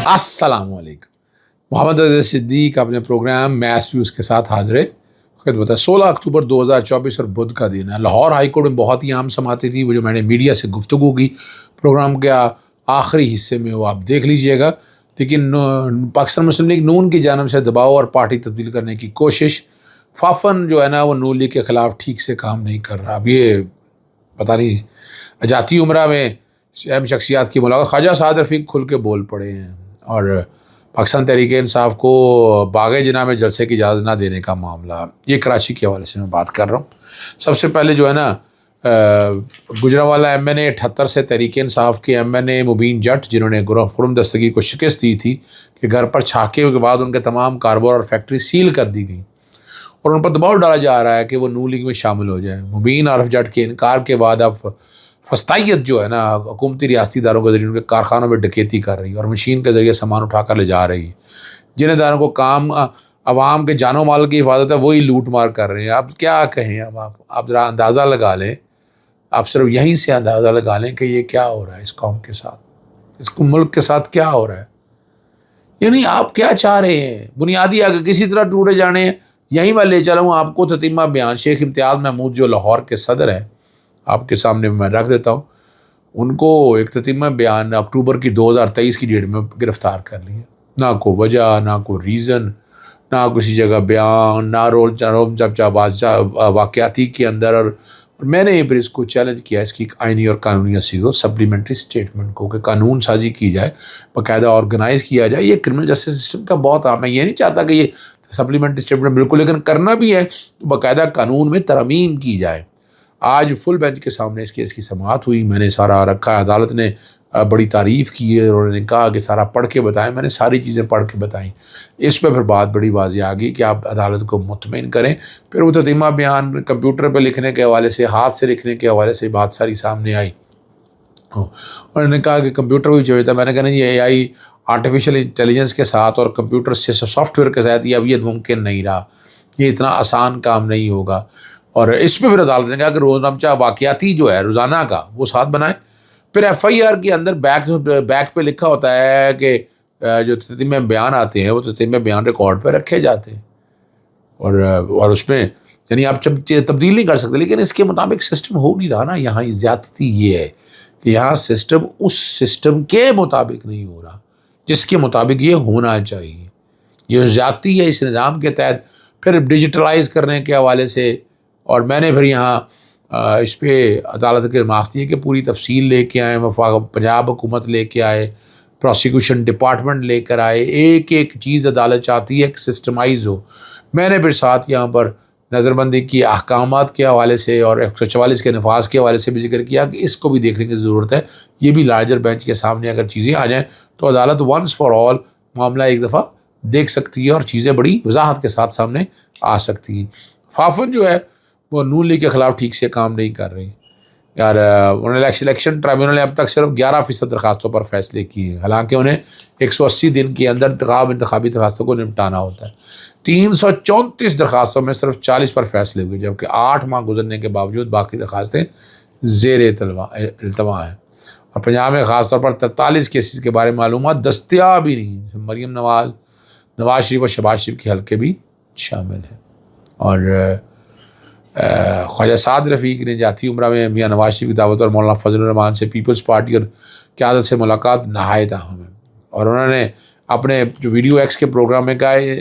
السلام علیکم. محمد رضا صدیق اپنے پروگرام میس ویوز کے ساتھ حاضر خدمت ہے. 16 اکتوبر 2024 اور بدھ کا دن ہے. لاہور ہائی کورٹ میں بہت ہی اہم سماعتیں تھی. وہ جو میں نے میڈیا سے گفتگو کی پروگرام کے آخری حصے میں وہ آپ دیکھ لیجئے گا. لیکن پاکستان مسلم لیگ نون کی جانب سے دباؤ اور پارٹی تبدیل کرنے کی کوشش، فافن جو ہے نا وہ نون لیگ کے خلاف ٹھیک سے کام نہیں کر رہا. اب یہ پتہ نہیں جاتی عمرہ میں اہم شخصیات کی ملاقات. خواجہ سعد رفیق کھل کے بول پڑے ہیں اور پاکستان تحریک انصاف کو باغ جناح میں جلسے کی اجازت نہ دینے کا معاملہ. یہ کراچی کے حوالے سے میں بات کر رہا ہوں. سب سے پہلے جو ہے نا گجرانوالہ ایم این اے 78 سے تحریک انصاف کے ایم این اے مبین جٹ، جنہوں نے خرم دستگی کو شکست دی تھی کہ گھر پر چھاکے کے بعد ان کے تمام کاروبار اور فیکٹری سیل کر دی گئی اور ان پر دباؤ ڈالا جا رہا ہے کہ وہ نون لیگ میں شامل ہو جائیں. مبین عارف جٹ کے انکار کے بعد اب فسطائیت جو ہے نا حکومتی ریاستی اداروں کے ذریعے ان کے کارخانوں میں ڈکیتی کر رہی ہے اور مشین کے ذریعے سامان اٹھا کر لے جا رہی ہے. جن اداروں کو کام عوام کے جان و مال کی حفاظت ہے وہی لوٹ مار کر رہے ہیں. اب کیا کہیں، اب آپ ذرا اندازہ لگا لیں، آپ صرف یہیں سے اندازہ لگا لیں کہ یہ کیا ہو رہا ہے اس قوم کے ساتھ، اس کو ملک کے ساتھ کیا ہو رہا ہے. یعنی آپ کیا چاہ رہے ہیں؟ بنیادی اگر کسی طرح ٹوٹے جانے ہیں. یہیں میں لے چلا ہوں آپ کو تتیمہ بیان. شیخ امتیاز محمود جو لاہور کے صدر ہیں، آپ کے سامنے میں رکھ دیتا ہوں. ان کو ایک تتیمہ بیان اکتوبر کی 2023 کی ڈیٹ میں گرفتار کر لیا. نہ کوئی وجہ، نہ کوئی ریزن، نہ کسی جگہ بیان، نہ رول واقعاتی کے اندر. اور میں نے پھر اس کو چیلنج کیا، اس کی آئینی اور قانونی اصول سپلیمنٹری اسٹیٹمنٹ کو، کہ قانون سازی کی جائے، باقاعدہ آرگنائز کیا جائے. یہ کرمنل جسٹس سسٹم کا بہت عام ہے. یہ نہیں چاہتا کہ یہ سپلیمنٹری اسٹیٹمنٹ بالکل، لیکن کرنا بھی ہے باقاعدہ قانون میں ترمیم کی جائے. آج فل بینچ کے سامنے اس کیس کی سماعت ہوئی. میں نے سارا رکھا، عدالت نے بڑی تعریف کی ہے اور انہوں نے کہا کہ سارا پڑھ کے بتائیں. میں نے ساری چیزیں پڑھ کے بتائیں. اس پہ پھر بات بڑی واضح آ گئی کہ آپ عدالت کو مطمئن کریں. پھر وہ تتیمہ بیان کمپیوٹر پہ لکھنے کے حوالے سے، ہاتھ سے لکھنے کے حوالے سے بات ساری سامنے آئی. انہوں نے کہا کہ کمپیوٹر بھی جو ہے، میں نے کہا نہیں، یہ اے آئی آرٹیفیشیل انٹیلیجنس کے ساتھ اور کمپیوٹر سے سافٹ ویئر کے ساتھ اب یہ ممکن نہیں رہا، یہ اتنا آسان کام نہیں ہوگا. اور اس پہ پھر عدالت نے کہا کہ روزنامہ واقعاتی جو ہے روزانہ کا وہ ساتھ بنائیں. پھر ایف آئی آر کے اندر بیک پہ لکھا ہوتا ہے کہ جو تتیمہ بیان آتے ہیں وہ تتیمہ بیان ریکارڈ پہ رکھے جاتے ہیں اور اس میں یعنی آپ تبدیل نہیں کر سکتے. لیکن اس کے مطابق سسٹم ہو نہیں رہا نا. یہاں زیادتی یہ ہے کہ یہاں سسٹم اس سسٹم کے مطابق نہیں ہو رہا جس کے مطابق یہ ہونا چاہیے. یہ زیادتی ہے اس نظام کے تحت. پھر ڈیجیٹلائز کرنے کے حوالے سے، اور میں نے پھر یہاں اس پہ عدالت کے ماخذی کہ پوری تفصیل لے کے آئے، پنجاب حکومت لے کے آئے، پروسیکیوشن ڈپارٹمنٹ لے کر آئے. ایک ایک چیز عدالت چاہتی ہے کہ سسٹمائز ہو. میں نے پھر ساتھ یہاں پر نظر بندی کی احکامات کے حوالے سے اور 144 کے نفاذ کے حوالے سے بھی ذکر کیا کہ اس کو بھی دیکھنے کی ضرورت ہے. یہ بھی لارجر بینچ کے سامنے اگر چیزیں آ جائیں تو عدالت ونس فار آل معاملہ ایک دفعہ دیکھ سکتی ہے اور چیزیں بڑی وضاحت کے ساتھ سامنے آ سکتی ہیں. فافن جو ہے وہ نون لیگ کے خلاف ٹھیک سے کام نہیں کر رہی یار. انہوں نے الیکشن ٹرائیبیونل نے اب تک صرف 11% درخواستوں پر فیصلے کیے ہیں، حالانکہ انہیں 180 دن کے اندر انتخابی درخواستوں کو نمٹانا ہوتا ہے. 334 درخواستوں میں صرف 40 پر فیصلے ہوئے، جبکہ 8 ماہ گزرنے کے باوجود باقی درخواستیں زیر التوا ہیں. اور پنجاب میں خاص طور پر 43 کیسز کے بارے میں معلومات دستیاب ہی نہیں. مریم نواز شریف اور شہباز شریف کے حلقے بھی شامل ہیں. اور خواجہ سعد رفیق نے جاتی عمرہ میں میاں نواز شریف کی دعوت اور مولانا فضل الرحمان سے پیپلز پارٹی اور قیادت سے ملاقات نہایت اہم ہے. اور انہوں نے اپنے جو ویڈیو ایکس کے پروگرام میں کہا ہے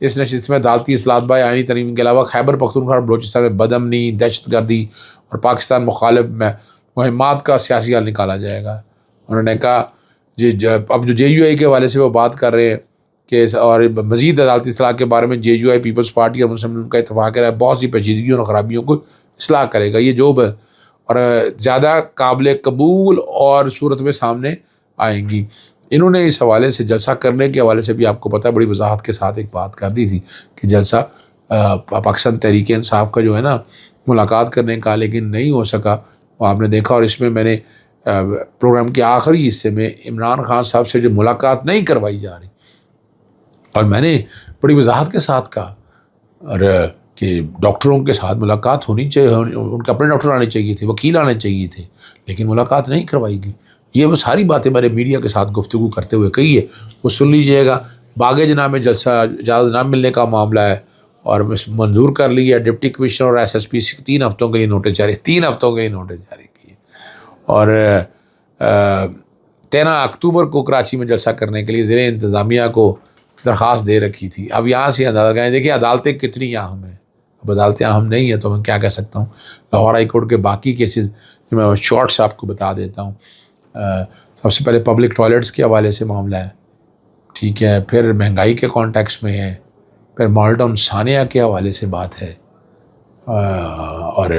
اس نشست میں عدالتی اصلاحات بائے آئینی ترمیم کے علاوہ خیبر پختونخوا اور بلوچستان میں بدامنی، دہشت گردی اور پاکستان مخالف مہمات کا سیاسی حل نکالا جائے گا. انہوں نے کہا اب جو جے یو آئی کے حوالے سے وہ بات کر رہے ہیں کہ اور مزید عدالتی اصلاح کے بارے میں جے یو آئی پیپلز پارٹی اور مسلم لیگ کا اتفاق ہے بہت سی پیچیدگیوں اور خرابیوں کو اصلاح کرے گا. یہ جو اور زیادہ قابل قبول اور صورت میں سامنے آئیں گی. انہوں نے اس حوالے سے جلسہ کرنے کے حوالے سے بھی آپ کو پتہ ہے بڑی وضاحت کے ساتھ ایک بات کر دی تھی کہ جلسہ پاکستان تحریک انصاف کا جو ہے نا ملاقات کرنے کا، لیکن نہیں ہو سکا. آپ نے دیکھا. اور اس میں نے پروگرام کے آخری حصے میں عمران خان صاحب سے جو ملاقات نہیں کروائی جا رہی، اور میں نے بڑی وضاحت کے ساتھ کہا اور کہ ڈاکٹروں کے ساتھ ملاقات ہونی چاہیے، ان کے اپنے ڈاکٹر آنے چاہیے تھے، وکیل آنے چاہیے تھے، لیکن ملاقات نہیں کروائی گئی. یہ وہ ساری باتیں میں نے میڈیا کے ساتھ گفتگو کرتے ہوئے کہی ہے، وہ سن لیجئے گا۔ باغ جناح میں جلسہ اجازت نہ ملنے کا معاملہ ہے اور منظور کر لی ہے ڈپٹی کمشنر اور ایس ایس پی 3 ہفتوں کے لیے نوٹس جاری، 3 ہفتوں کے لیے نوٹس جاری کیے، اور 13 اکتوبر کو کراچی میں جلسہ کرنے کے لیے زیر انتظامیہ کو درخواست دے رکھی تھی۔ اب یہاں سے عدالت گئے، دیکھیں عدالتیں کتنی اہم ہیں، اب عدالتیں اہم نہیں ہیں تو میں کیا کہہ سکتا ہوں۔ لاہور ہائی کورٹ کے باقی کیسز جو میں شارٹ سے آپ کو بتا دیتا ہوں۔ سب سے پہلے پبلک ٹوائلٹس کے حوالے سے معاملہ ہے، ٹھیک ہے، پھر مہنگائی کے کانٹیکس میں ہے، پھر مال ٹاؤن ثانیہ کے حوالے سے بات ہے، اور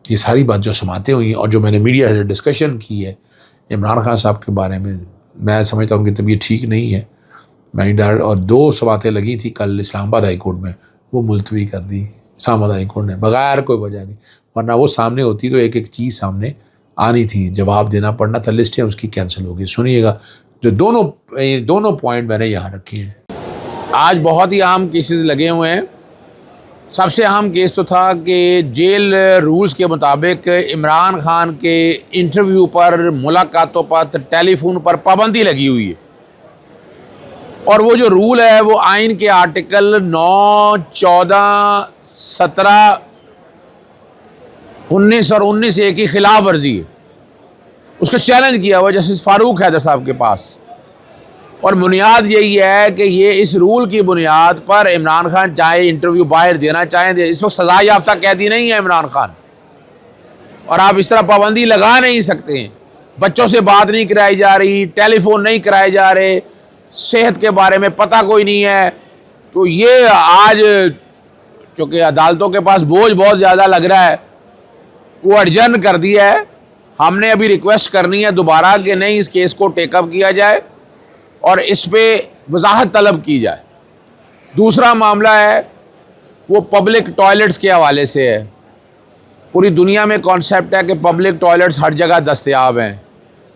یہ ساری بات جو سماعتیں ہوئی ہیں اور جو میں نے میڈیا سے ڈسکشن کی ہے عمران خان صاحب کے بارے میں، میں سمجھتا ہوں کہ طبیعت ٹھیک نہیں ہے، میں ڈر، اور 2 سماعتیں لگی تھی کل اسلام آباد ہائی کورٹ میں، وہ ملتوی کر دی اسلام آباد ہائی کورٹ نے بغیر کوئی وجہ کے، ورنہ وہ سامنے ہوتی تو ایک ایک چیز سامنے آنی تھی، جواب دینا پڑنا تھا، لسٹیں اس کی کینسل ہو گئی۔ سنیے گا جو دونوں پوائنٹ میں نے یہاں رکھے ہیں۔ آج بہت ہی اہم کیسز لگے ہوئے ہیں۔ سب سے اہم کیس تو تھا کہ جیل رولز کے مطابق عمران خان کے انٹرویو پر، ملاقاتوں پر، ٹیلی فون پر پابندی لگی ہوئی ہے، اور وہ جو رول ہے وہ آئین کے آرٹیکل 9، 14، 17، 19 اور 19A کی خلاف ورزی ہے۔ اس کا چیلنج کیا ہوا جسٹس فاروق حیدر صاحب کے پاس، اور بنیاد یہی ہے کہ یہ اس رول کی بنیاد پر عمران خان چاہے انٹرویو باہر دینا چاہیں دے، اس وقت سزا یافتہ قیدی نہیں ہے عمران خان، اور آپ اس طرح پابندی لگا نہیں سکتے ہیں۔ بچوں سے بات نہیں کرائی جا رہی، ٹیلی فون نہیں کرائے جا رہے، صحت کے بارے میں پتہ کوئی نہیں ہے، تو یہ آج چونکہ عدالتوں کے پاس بوجھ بہت زیادہ لگ رہا ہے، وہ ایڈجرن کر دیا ہے۔ ہم نے ابھی ریکویسٹ کرنی ہے دوبارہ کہ نہیں، اس کیس کو ٹیک اپ کیا جائے اور اس پہ وضاحت طلب کی جائے۔ دوسرا معاملہ ہے وہ پبلک ٹوائلٹس کے حوالے سے ہے۔ پوری دنیا میں کانسیپٹ ہے کہ پبلک ٹوائلٹس ہر جگہ دستیاب ہیں،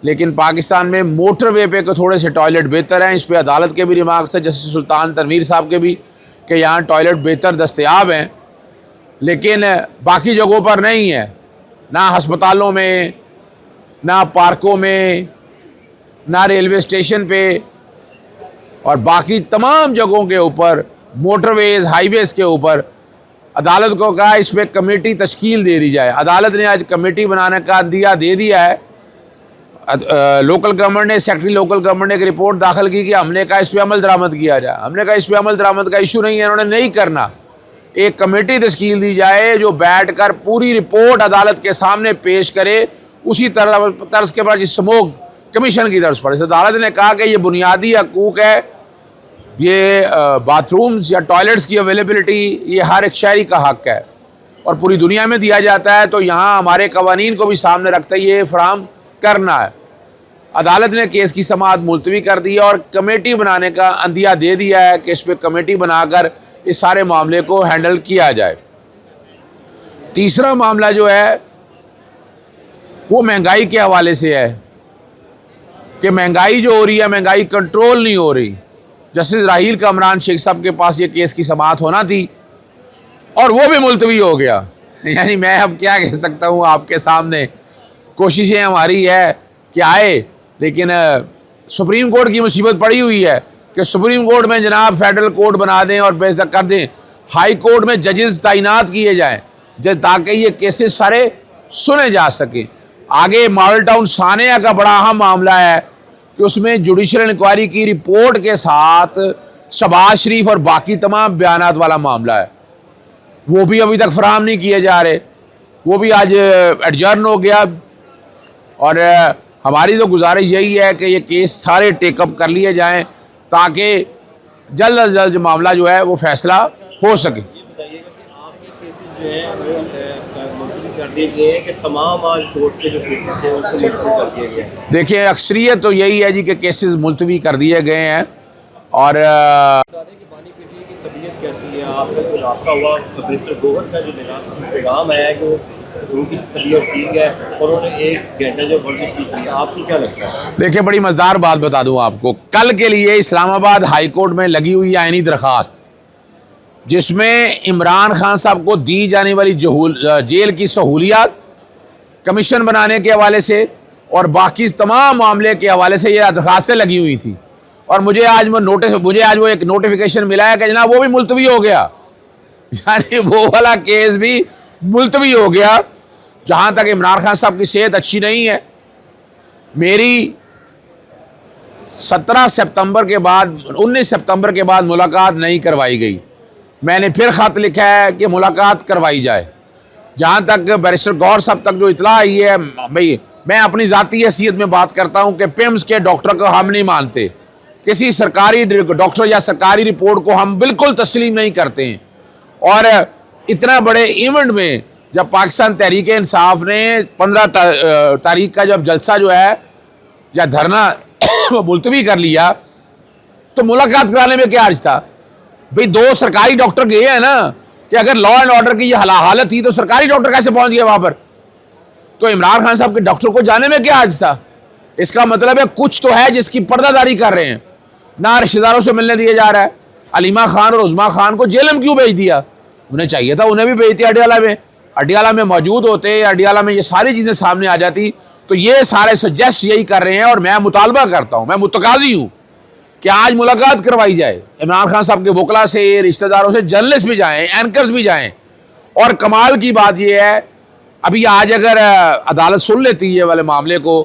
لیکن پاکستان میں موٹر وے پہ تھوڑے سے ٹوائلٹ بہتر ہیں۔ اس پہ عدالت کے بھی ریمارکس ہے، جسٹس سلطان تنویر صاحب کے بھی، کہ یہاں ٹوائلٹ بہتر دستیاب ہیں، لیکن باقی جگہوں پر نہیں ہے، نہ ہسپتالوں میں، نہ پارکوں میں، نہ ریلوے اسٹیشن پہ، اور باقی تمام جگہوں کے اوپر، موٹر ویز، ہائی ویز کے اوپر۔ عدالت کو کہا اس پہ کمیٹی تشکیل دے دی جائے، عدالت نے آج کمیٹی بنانے کا عندیہ دے دیا ہے۔ لوکل گورنمنٹ نے، سیکرٹری لوکل گورنمنٹ نے ایک رپورٹ داخل کی کہ ہم نے کہا اس پہ عمل درآمد کیا جائے، ہم نے کہا اس پہ عمل درآمد کا ایشو نہیں ہے، انہوں نے نہیں کرنا۔ ایک کمیٹی تشکیل دی جائے جو بیٹھ کر پوری رپورٹ عدالت کے سامنے پیش کرے، اسی طرز کے پر جس سموگ کمیشن کی طرف پر۔ اس عدالت نے کہا کہ یہ بنیادی حقوق ہے، یہ باتھ رومز یا ٹوائلٹس کی اویلیبلٹی یہ ہر ایک شہری کا حق ہے، اور پوری دنیا میں دیا جاتا ہے، تو یہاں ہمارے قوانین کو بھی سامنے رکھتے یہ فراہم کرنا ہے۔ عدالت نے کیس کی سماعت ملتوی کر دی اور کمیٹی بنانے کا عندیہ دے دیا ہے کہ اس پہ کمیٹی بنا کر اس سارے معاملے کو ہینڈل کیا جائے۔ تیسرا معاملہ جو ہے وہ مہنگائی کے حوالے سے ہے کہ مہنگائی جو ہو رہی ہے، مہنگائی کنٹرول نہیں ہو رہی۔ جسٹس راحیل کامران شیخ صاحب کے پاس یہ کیس کی سماعت ہونا تھی اور وہ بھی ملتوی ہو گیا۔ یعنی میں اب کیا کہہ سکتا ہوں آپ کے سامنے، کوششیں ہماری ہے کہ آئے، لیکن سپریم کورٹ کی مصیبت پڑی ہوئی ہے کہ سپریم کورٹ میں جناب فیڈرل کورٹ بنا دیں اور بے کر دیں، ہائی کورٹ میں ججز تعینات کیے جائیں تاکہ یہ کیسز سارے سنے جا سکیں۔ آگے ماڈل ٹاؤن ثانیہ کا بڑا اہم معاملہ ہے کہ اس میں جوڈیشل انکوائری کی رپورٹ کے ساتھ شہباز شریف اور باقی تمام بیانات والا معاملہ ہے، وہ بھی ابھی تک فراہم نہیں کیے جا رہے، وہ بھی آج ایڈجرن ہو گیا۔ اور ہماری تو گزارش یہی ہے کہ یہ کیس سارے ٹیک اپ کر لیے جائیں تاکہ جلد از جلد معاملہ جو ہے وہ فیصلہ ہو سکے۔ یہ بتائیے گا کہ آپ کے کیسز جو ہیں وہ ملتوی کر دیے گئے ہیں کہ تمام آج کورٹ کے جو کیسز تھے اس کو ملتوی کر دیے گئے ہیں؟ دیکھیں اکثریت تو یہی ہے جی کہ کیسز ملتوی کر دیے گئے ہیں، اور بتا دیں کہ بانی پیٹی کی طبیعت کیسی ہے، آپ کا کوئی رابطہ ہوا؟ مسٹر گوہر کا جو پیغام آیا ہے کہ ان کی طبیعت ٹھیک ہے اور انہوں نے 1 گھنٹہ جو ورزش کی تھی، آپ کو کیا لگتا ہے؟ دیکھیں بڑی مزدار بات بتا دوں آپ کو، کل کے لیے اسلام آباد ہائی کورٹ میں لگی ہوئی آئینی درخواست جس میں عمران خان صاحب کو دی جانے والی جیل کی سہولیات، کمیشن بنانے کے حوالے سے، اور باقی تمام معاملے کے حوالے سے یہ درخواستیں لگی ہوئی تھیں. اور مجھے آج وہ ایک نوٹیفیکیشن ملا ہے کہ جناب وہ بھی ملتوی ہو گیا. یعنی وہ والا کیس بھی ملتوی ہو گیا. جہاں تک عمران خان صاحب کی صحت اچھی نہیں ہے، میری 19 سپتمبر کے بعد ملاقات نہیں کروائی گئی. میں نے پھر خط لکھا ہے کہ ملاقات کروائی جائے. جہاں تک بیرسٹر گوہر صاحب تک جو اطلاع آئی ہے، بھئی میں اپنی ذاتی حیثیت میں بات کرتا ہوں کہ پیمز کے ڈاکٹر کو ہم نہیں مانتے، کسی سرکاری ڈاکٹر یا سرکاری رپورٹ کو ہم بالکل تسلیم نہیں کرتے ہیں. اور اتنا بڑے ایونٹ میں جب پاکستان تحریک انصاف نے 15 تاریخ کا جب جلسہ جو ہے یا دھرنا وہ ملتوی کر لیا، تو ملاقات کرانے میں کیا حرج تھا؟ بھئی 2 سرکاری ڈاکٹر گئے ہیں نا، کہ اگر لا اینڈ آرڈر کی یہ حالت تھی تو سرکاری ڈاکٹر کیسے پہنچ گئے وہاں پر؟ تو عمران خان صاحب کے ڈاکٹر کو جانے میں کیا حرج تھا؟ اس کا مطلب ہے کچھ تو ہے جس کی پردہ داری کر رہے ہیں. نہ رشتہ داروں سے ملنے دیا جا رہا ہے. علیمہ خان اور عظمیٰ خان کو جیل میں کیوں بھیج دیا؟ انہیں چاہیے تھا انہیں بھی بھیجتے اڈیالہ میں موجود ہوتے، اڈیالہ میں یہ ساری چیزیں سامنے آ جاتی. تو یہ سارے سجیسٹ یہی کر رہے ہیں، اور میں مطالبہ کرتا ہوں، میں متقاضی ہوں کہ آج ملاقات کروائی جائے. عمران خان صاحب کے وکلا سے، رشتہ داروں سے، جرنلسٹ بھی جائیں، اینکرز بھی جائیں. اور کمال کی بات یہ ہے، ابھی آج اگر عدالت سن لیتی ہے والے معاملے کو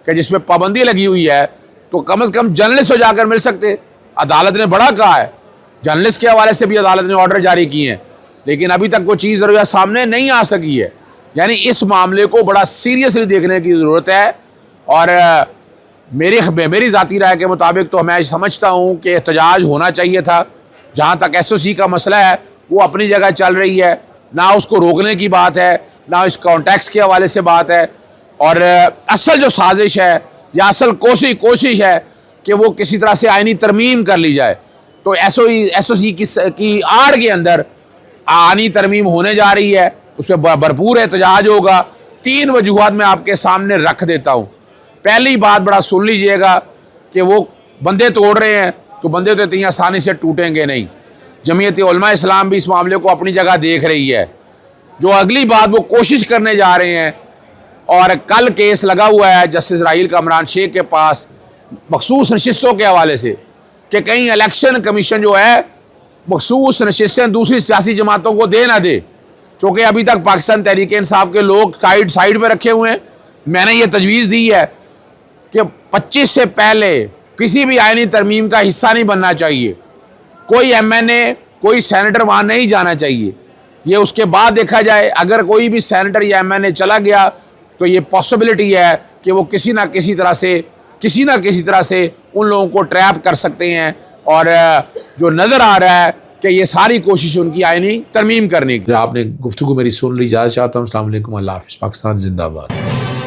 کہ جس میں پابندی لگی ہوئی ہے، تو کم از کم جرنلسٹ ہو جا کر مل سکتے. عدالت نے بڑا کہا ہے، جرنلسٹ کے حوالے سے بھی عدالت نے آرڈر جاری کیے ہیں، لیکن ابھی تک وہ چیز ضرورت سامنے نہیں آ سکی ہے. یعنی اس معاملے کو بڑا سیریسلی دیکھنے کی ضرورت ہے. اور میری ذاتی رائے کے مطابق تو میں سمجھتا ہوں کہ احتجاج ہونا چاہیے تھا. جہاں تک ایس او سی کا مسئلہ ہے وہ اپنی جگہ چل رہی ہے، نہ اس کو روکنے کی بات ہے، نہ اس کانٹیکس کے حوالے سے بات ہے. اور اصل جو سازش ہے یا اصل کوشش ہے کہ وہ کسی طرح سے آئینی ترمیم کر لی جائے. تو ایس او سی کی آڑ کے اندر آئینی ترمیم ہونے جا رہی ہے، اس پہ بھرپور احتجاج ہوگا. 3 وجوہات میں آپ کے سامنے رکھ دیتا ہوں. پہلی بات بڑا سن لیجئے گا کہ وہ بندے توڑ رہے ہیں تو بندے تو اتنی آسانی سے ٹوٹیں گے نہیں. جمعیت علماء اسلام بھی اس معاملے کو اپنی جگہ دیکھ رہی ہے. جو اگلی بات وہ کوشش کرنے جا رہے ہیں، اور کل کیس لگا ہوا ہے جسٹس راحیل کامران شیخ کے پاس مخصوص نشستوں کے حوالے سے کہ کہیں الیکشن کمیشن جو ہے مخصوص نشستیں دوسری سیاسی جماعتوں کو دے نہ دے. چونکہ ابھی تک پاکستان تحریک انصاف کے لوگ سائیڈ پہ رکھے ہوئے ہیں. میں نے یہ تجویز دی ہے کہ 25 سے پہلے کسی بھی آئینی ترمیم کا حصہ نہیں بننا چاہیے. کوئی ایم این اے، کوئی سینیٹر وہاں نہیں جانا چاہیے. یہ اس کے بعد دیکھا جائے، اگر کوئی بھی سینیٹر یا ایم این اے چلا گیا تو یہ پاسبلٹی ہے کہ وہ کسی نہ کسی طرح سے ان لوگوں کو ٹریپ کر سکتے ہیں. اور جو نظر آ رہا ہے کہ یہ ساری کوشش ان کی آئینی ترمیم کرنے کی. آپ نے گفتگو میری سن لی، اجازت چاہتا ہوں. السلام علیکم، اللہ حافظ. پاکستان زندہ باد.